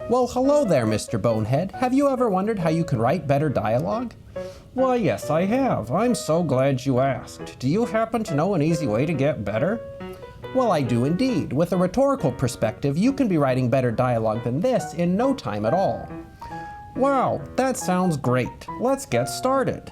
Well, hello there, Mr. Bonehead. Have you ever wondered how you can write better dialogue? Why, yes, I have. I'm so glad you asked. Do you happen to know an easy way to get better? Well, I do indeed. With a rhetorical perspective, you can be writing better dialogue than this in no time at all. Wow, that sounds great. Let's get started.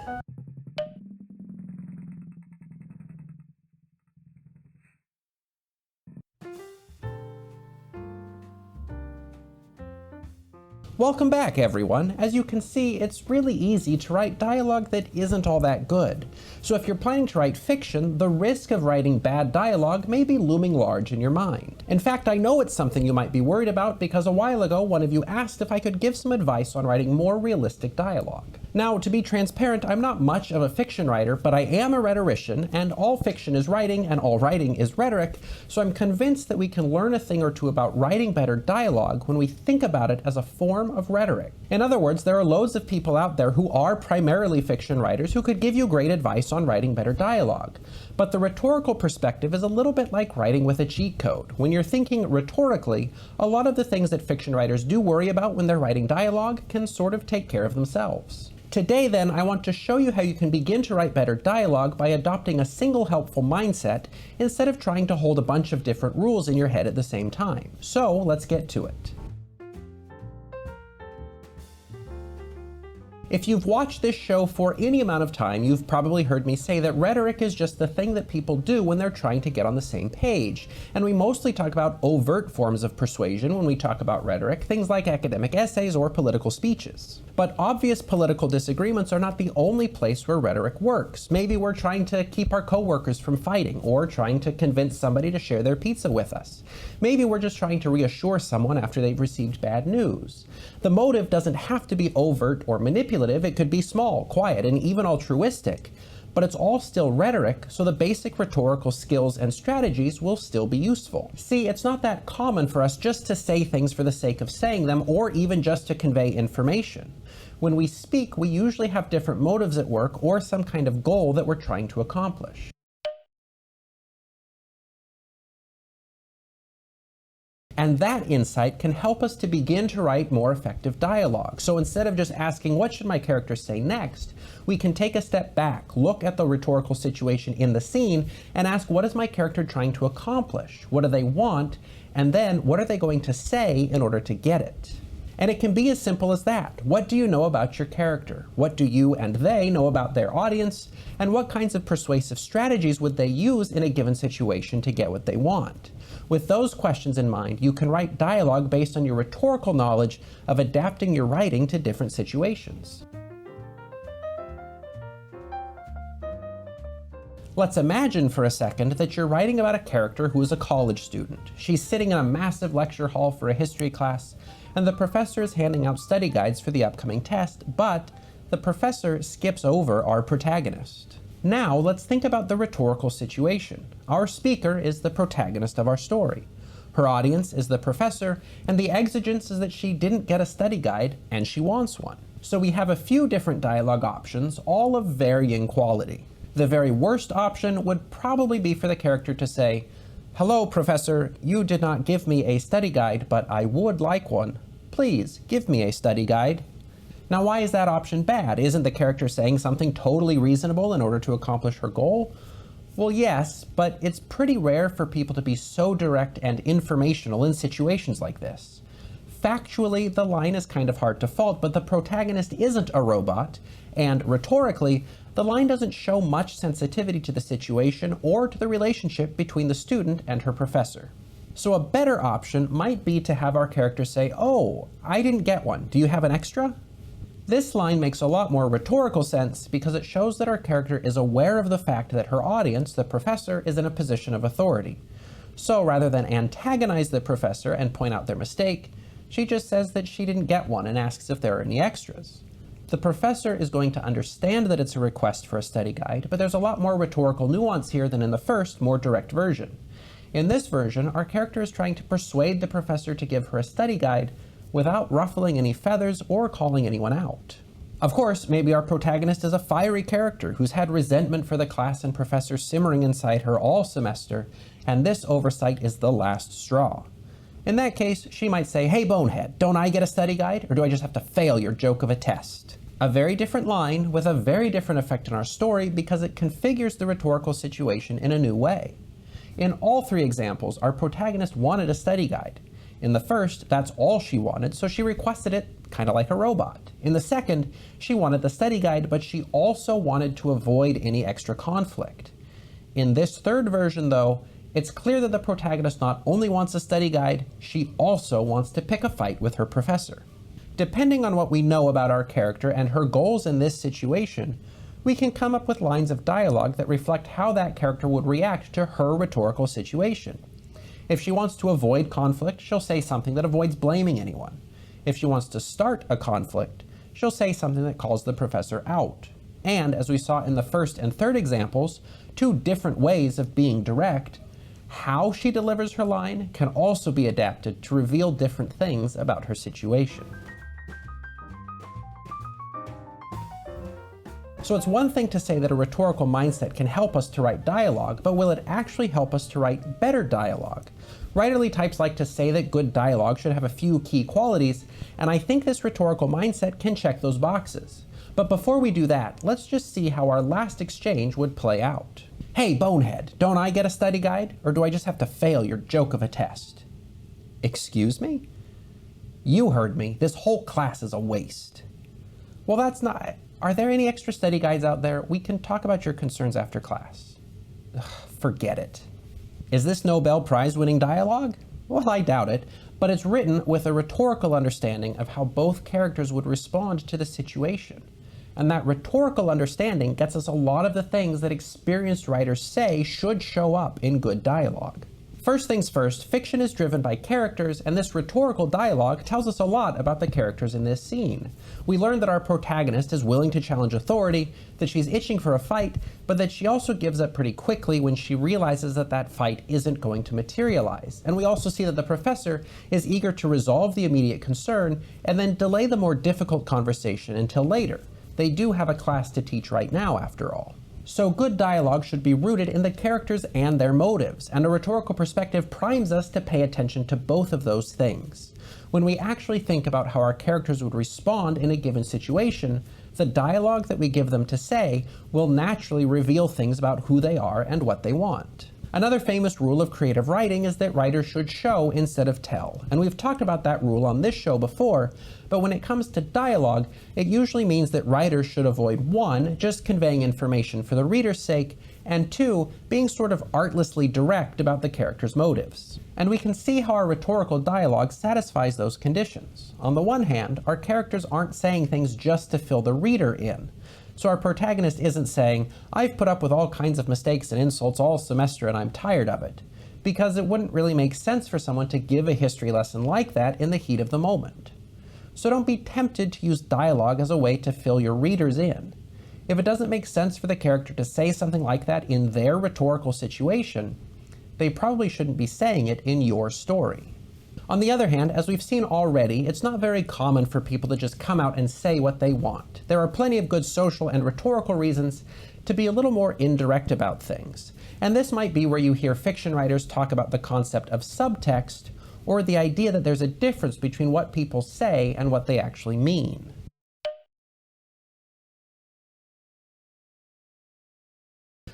Welcome back, everyone. As you can see, it's really easy to write dialogue that isn't all that good. So if you're planning to write fiction, the risk of writing bad dialogue may be looming large in your mind. In fact, I know it's something you might be worried about because a while ago, one of you asked if I could give some advice on writing more realistic dialogue. Now, to be transparent, I'm not much of a fiction writer, but I am a rhetorician, and all fiction is writing, and all writing is rhetoric, so I'm convinced that we can learn a thing or two about writing better dialogue when we think about it as a form of rhetoric. In other words, there are loads of people out there who are primarily fiction writers who could give you great advice on writing better dialogue. But the rhetorical perspective is a little bit like writing with a cheat code. When you're thinking rhetorically, a lot of the things that fiction writers do worry about when they're writing dialogue can sort of take care of themselves. Today, then, I want to show you how you can begin to write better dialogue by adopting a single helpful mindset instead of trying to hold a bunch of different rules in your head at the same time. So, let's get to it. If you've watched this show for any amount of time, you've probably heard me say that rhetoric is just the thing that people do when they're trying to get on the same page. And we mostly talk about overt forms of persuasion when we talk about rhetoric, things like academic essays or political speeches. But obvious political disagreements are not the only place where rhetoric works. Maybe we're trying to keep our coworkers from fighting, or trying to convince somebody to share their pizza with us. Maybe we're just trying to reassure someone after they've received bad news. The motive doesn't have to be overt or manipulative. It could be small, quiet, and even altruistic. But it's all still rhetoric, so the basic rhetorical skills and strategies will still be useful. See, it's not that common for us just to say things for the sake of saying them, or even just to convey information. When we speak, we usually have different motives at work or some kind of goal that we're trying to accomplish. And that insight can help us to begin to write more effective dialogue. So instead of just asking, what should my character say next, we can take a step back, look at the rhetorical situation in the scene, and ask, what is my character trying to accomplish? What do they want? And then, what are they going to say in order to get it? And it can be as simple as that. What do you know about your character? What do you and they know about their audience? And what kinds of persuasive strategies would they use in a given situation to get what they want? With those questions in mind, you can write dialogue based on your rhetorical knowledge of adapting your writing to different situations. Let's imagine for a second that you're writing about a character who is a college student. She's sitting in a massive lecture hall for a history class, and the professor is handing out study guides for the upcoming test, but the professor skips over our protagonist. Now, let's think about the rhetorical situation. Our speaker is the protagonist of our story. Her audience is the professor, and the exigence is that she didn't get a study guide, and she wants one. So we have a few different dialogue options, all of varying quality. The very worst option would probably be for the character to say, "Hello, Professor, you did not give me a study guide, but I would like one. Please, give me a study guide." Now, why is that option bad? Isn't the character saying something totally reasonable in order to accomplish her goal? Well, yes, but it's pretty rare for people to be so direct and informational in situations like this. Factually, the line is kind of hard to fault, but the protagonist isn't a robot, and rhetorically, the line doesn't show much sensitivity to the situation or to the relationship between the student and her professor. So a better option might be to have our character say, "Oh, I didn't get one. Do you have an extra?" This line makes a lot more rhetorical sense because it shows that our character is aware of the fact that her audience, the professor, is in a position of authority. So rather than antagonize the professor and point out their mistake, she just says that she didn't get one and asks if there are any extras. The professor is going to understand that it's a request for a study guide, but there's a lot more rhetorical nuance here than in the first, more direct version. In this version, our character is trying to persuade the professor to give her a study guide without ruffling any feathers or calling anyone out. Of course, maybe our protagonist is a fiery character who's had resentment for the class and professor simmering inside her all semester, and this oversight is the last straw. In that case, she might say, "Hey bonehead, don't I get a study guide, or do I just have to fail your joke of a test?" A very different line with a very different effect on our story because it configures the rhetorical situation in a new way. In all three examples, our protagonist wanted a study guide. In the first, that's all she wanted, so she requested it kind of like a robot. In the second, she wanted the study guide, but she also wanted to avoid any extra conflict. In this third version, though, it's clear that the protagonist not only wants a study guide, she also wants to pick a fight with her professor. Depending on what we know about our character and her goals in this situation, we can come up with lines of dialogue that reflect how that character would react to her rhetorical situation. If she wants to avoid conflict, she'll say something that avoids blaming anyone. If she wants to start a conflict, she'll say something that calls the professor out. And as we saw in the first and third examples, two different ways of being direct, how she delivers her line can also be adapted to reveal different things about her situation. So it's one thing to say that a rhetorical mindset can help us to write dialogue, but will it actually help us to write better dialogue? Writerly types like to say that good dialogue should have a few key qualities, and I think this rhetorical mindset can check those boxes. But before we do that, let's just see how our last exchange would play out. "Hey bonehead, don't I get a study guide, or do I just have to fail your joke of a test?" "Excuse me?" "You heard me. This whole class is a waste." "Well, that's not... Are there any extra study guides out there? We can talk about your concerns after class." Ugh, forget it. Is this Nobel Prize winning dialogue? Well, I doubt it, but it's written with a rhetorical understanding of how both characters would respond to the situation. And that rhetorical understanding gets us a lot of the things that experienced writers say should show up in good dialogue. First things first, fiction is driven by characters, and this rhetorical dialogue tells us a lot about the characters in this scene. We learn that our protagonist is willing to challenge authority, that she's itching for a fight, but that she also gives up pretty quickly when she realizes that that fight isn't going to materialize. And we also see that the professor is eager to resolve the immediate concern and then delay the more difficult conversation until later. They do have a class to teach right now, after all. So good dialogue should be rooted in the characters and their motives, and a rhetorical perspective primes us to pay attention to both of those things. When we actually think about how our characters would respond in a given situation, the dialogue that we give them to say will naturally reveal things about who they are and what they want. Another famous rule of creative writing is that writers should show instead of tell, and we've talked about that rule on this show before, but when it comes to dialogue, it usually means that writers should avoid 1, just conveying information for the reader's sake, and 2, being sort of artlessly direct about the character's motives. And we can see how our rhetorical dialogue satisfies those conditions. On the one hand, our characters aren't saying things just to fill the reader in. So our protagonist isn't saying, "I've put up with all kinds of mistakes and insults all semester and I'm tired of it," because it wouldn't really make sense for someone to give a history lesson like that in the heat of the moment. So don't be tempted to use dialogue as a way to fill your readers in. If it doesn't make sense for the character to say something like that in their rhetorical situation, they probably shouldn't be saying it in your story. On the other hand, as we've seen already, it's not very common for people to just come out and say what they want. There are plenty of good social and rhetorical reasons to be a little more indirect about things. And this might be where you hear fiction writers talk about the concept of subtext, or the idea that there's a difference between what people say and what they actually mean.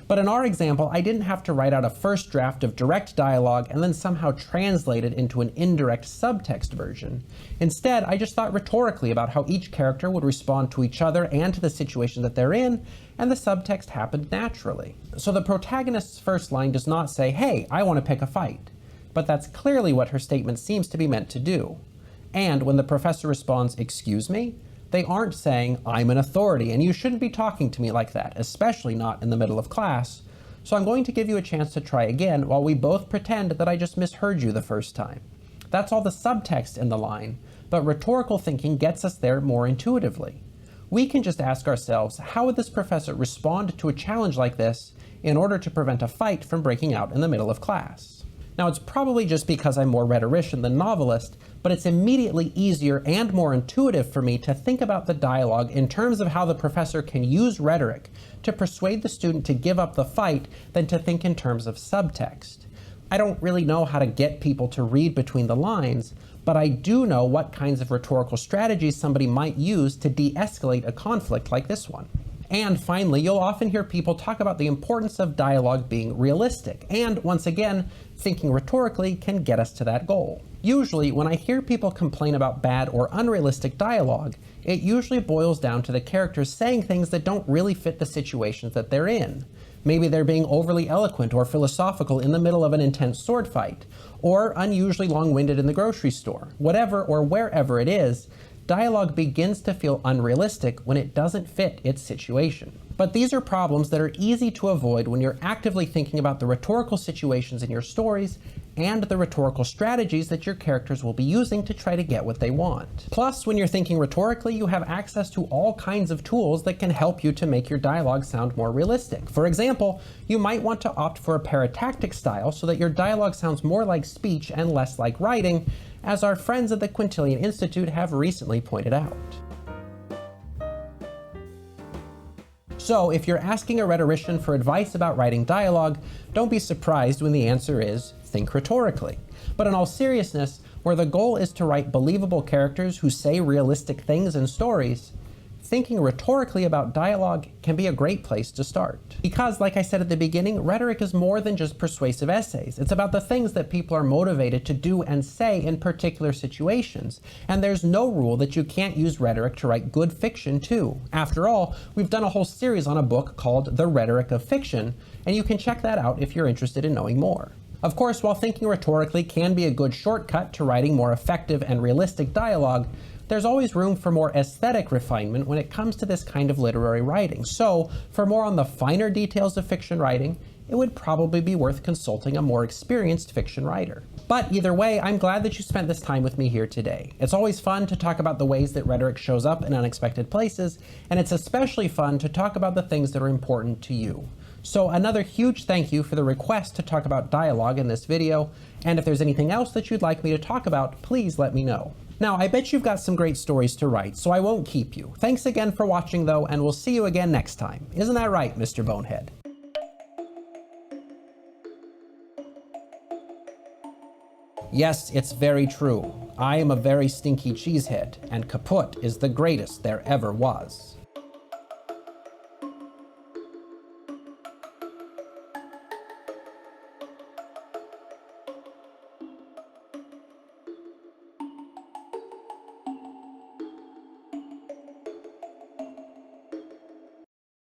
But in our example, I didn't have to write out a first draft of direct dialogue and then somehow translate it into an indirect subtext version. Instead, I just thought rhetorically about how each character would respond to each other and to the situation that they're in, and the subtext happened naturally. So the protagonist's first line does not say, "Hey, I want to pick a fight," but that's clearly what her statement seems to be meant to do. And when the professor responds, "Excuse me?" they aren't saying, "I'm an authority and you shouldn't be talking to me like that, especially not in the middle of class. So I'm going to give you a chance to try again while we both pretend that I just misheard you the first time." That's all the subtext in the line, but rhetorical thinking gets us there more intuitively. We can just ask ourselves, how would this professor respond to a challenge like this in order to prevent a fight from breaking out in the middle of class? Now, it's probably just because I'm more rhetorician than novelist, but it's immediately easier and more intuitive for me to think about the dialogue in terms of how the professor can use rhetoric to persuade the student to give up the fight than to think in terms of subtext. I don't really know how to get people to read between the lines, but I do know what kinds of rhetorical strategies somebody might use to de-escalate a conflict like this one. And finally, you'll often hear people talk about the importance of dialogue being realistic, and once again, thinking rhetorically can get us to that goal. Usually, when I hear people complain about bad or unrealistic dialogue, it usually boils down to the characters saying things that don't really fit the situations that they're in. Maybe they're being overly eloquent or philosophical in the middle of an intense sword fight, or unusually long-winded in the grocery store. Whatever or wherever it is, dialogue begins to feel unrealistic when it doesn't fit its situation. But these are problems that are easy to avoid when you're actively thinking about the rhetorical situations in your stories and the rhetorical strategies that your characters will be using to try to get what they want. Plus, when you're thinking rhetorically, you have access to all kinds of tools that can help you to make your dialogue sound more realistic. For example, you might want to opt for a paratactic style so that your dialogue sounds more like speech and less like writing, as our friends at the Quintillion Institute have recently pointed out. So, if you're asking a rhetorician for advice about writing dialogue, don't be surprised when the answer is, think rhetorically. But in all seriousness, where the goal is to write believable characters who say realistic things in stories, thinking rhetorically about dialogue can be a great place to start. Because, like I said at the beginning, rhetoric is more than just persuasive essays. It's about the things that people are motivated to do and say in particular situations. And there's no rule that you can't use rhetoric to write good fiction too. After all, we've done a whole series on a book called The Rhetoric of Fiction, and you can check that out if you're interested in knowing more. Of course, while thinking rhetorically can be a good shortcut to writing more effective and realistic dialogue, there's always room for more aesthetic refinement when it comes to this kind of literary writing. So, for more on the finer details of fiction writing, it would probably be worth consulting a more experienced fiction writer. But either way, I'm glad that you spent this time with me here today. It's always fun to talk about the ways that rhetoric shows up in unexpected places, and it's especially fun to talk about the things that are important to you. So another huge thank you for the request to talk about dialogue in this video, and if there's anything else that you'd like me to talk about, please let me know. Now, I bet you've got some great stories to write, so I won't keep you. Thanks again for watching, though, and we'll see you again next time. Isn't that right, Mr. Bonehead? Yes, it's very true. I am a very stinky cheesehead, and kaput is the greatest there ever was.